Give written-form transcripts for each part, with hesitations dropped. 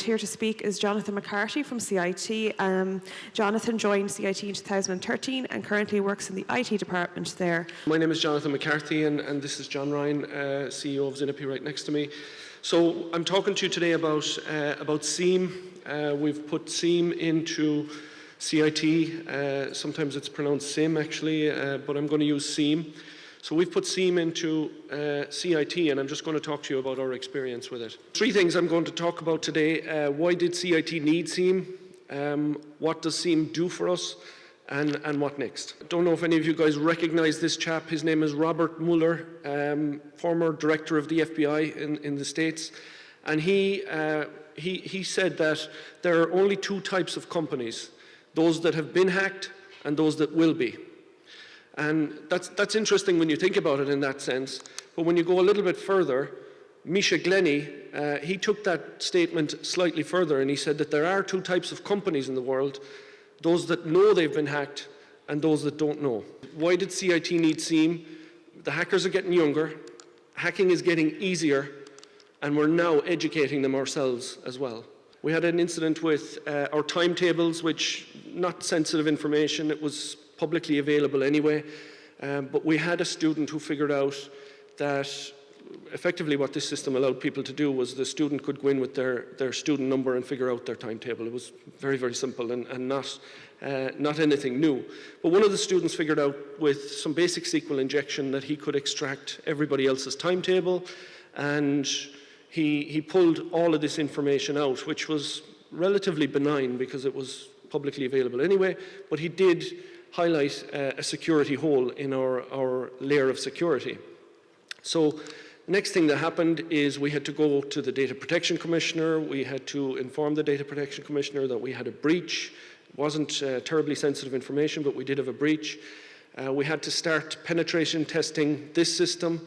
here to speak is Jonathan McCarthy from CIT. Jonathan joined CIT in 2013 and currently works in the IT department there. My name is Jonathan McCarthy and this is John Ryan, CEO of Zinopy right next to me. So I'm talking to you today about SIEM. We've put SIEM into CIT. Sometimes it's pronounced SIM actually, but I'm going to use SIEM. So we've put SIEM into CIT, and I'm just going to talk to you about our experience with it. Three things I'm going to talk about today. Why did CIT need SIEM? What does SIEM do for us? And what next? I don't know if any of you guys recognize this chap. His name is Robert Mueller, former director of the FBI in the States. And he said that there are only two types of companies, those that have been hacked and those that will be. And that's interesting when you think about it in that sense. But when you go a little bit further, Misha Glenny, he took that statement slightly further and he said that there are two types of companies in the world, those that know they've been hacked and those that don't know. Why did CIT need SIEM? The hackers are getting younger, hacking is getting easier, and we're now educating them ourselves as well. We had an incident with our timetables, which not sensitive information, it was publicly available anyway, but we had a student who figured out that effectively what this system allowed people to do was the student could go in with their student number and figure out their timetable. It was very, very simple and not anything new. But one of the students figured out with some basic SQL injection that he could extract everybody else's timetable, and he pulled all of this information out, which was relatively benign because it was publicly available anyway, but he did highlight a security hole in our layer of security. So the next thing that happened is we had to go to the Data Protection Commissioner. We had to inform the Data Protection Commissioner that we had a breach. It wasn't terribly sensitive information, but we did have a breach. We had to start penetration testing this system.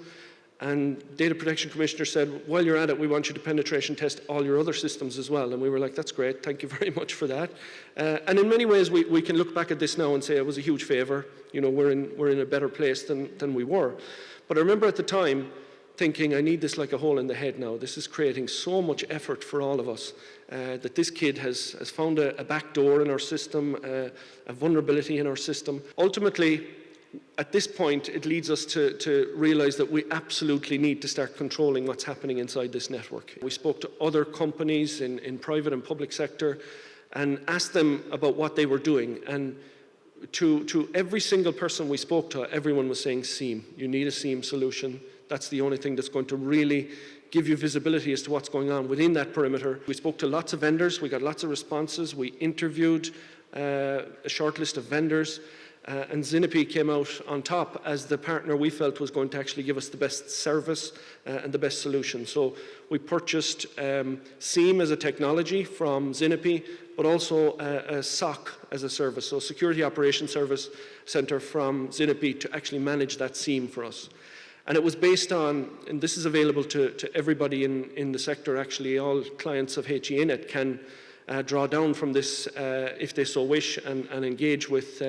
And Data Protection Commissioner said, while you're at it, we want you to penetration test all your other systems as well. And we were like, that's great, thank you very much for that. And in many ways, we can look back at this now and say it was a huge favor. You know, we're in a better place than we were. But I remember at the time thinking, I need this like a hole in the head now. This is creating so much effort for all of us that this kid has found a back door in our system, a vulnerability in our system. Ultimately, at this point, it leads us to realize that we absolutely need to start controlling what's happening inside this network. We spoke to other companies in private and public sector and asked them about what they were doing. And to every single person we spoke to, everyone was saying SIEM. You need a SIEM solution. That's the only thing that's going to really give you visibility as to what's going on within that perimeter. We spoke to lots of vendors. We got lots of responses. We interviewed a short list of vendors. And Zinopy came out on top as the partner we felt was going to actually give us the best service and the best solution. So we purchased SIEM as a technology from Zinopy, but also a SOC as a service, so Security Operations Service Center from Zinopy to actually manage that SIEM for us. And it was based on, and this is available to everybody in the sector actually, all clients of HEAnet can draw down from this if they so wish and engage with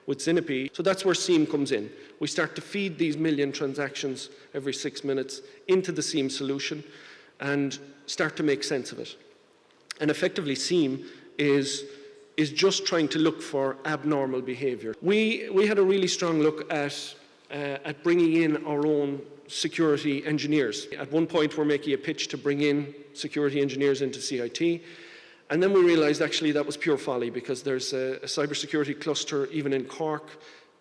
Zinopy. So that's where SIEM comes in. We start to feed these million transactions every 6 minutes into the SIEM solution and start to make sense of it. And effectively SIEM is just trying to look for abnormal behavior. We had a really strong look at bringing in our own security engineers. At one point we're making a pitch to bring in security engineers into CIT. And then we realized actually that was pure folly because there's a cybersecurity cluster even in Cork.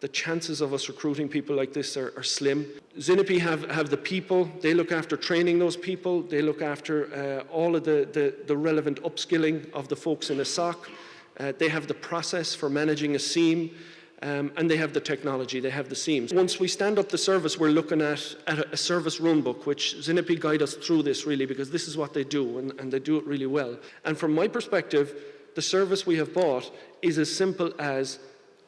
The chances of us recruiting people like this are slim. Zinopy have the people. They look after training those people. They look after all of the relevant upskilling of the folks in a SOC. They have the process for managing a SIEM. And they have the technology, they have the SIEMs. Once we stand up the service, we're looking at a service runbook, which Zinopy guide us through this really, because this is what they do, and they do it really well. And from my perspective, the service we have bought is as simple as,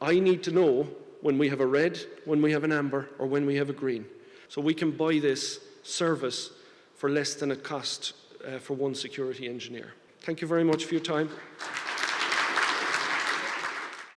I need to know when we have a red, when we have an amber, or when we have a green. So we can buy this service for less than it cost for one security engineer. Thank you very much for your time.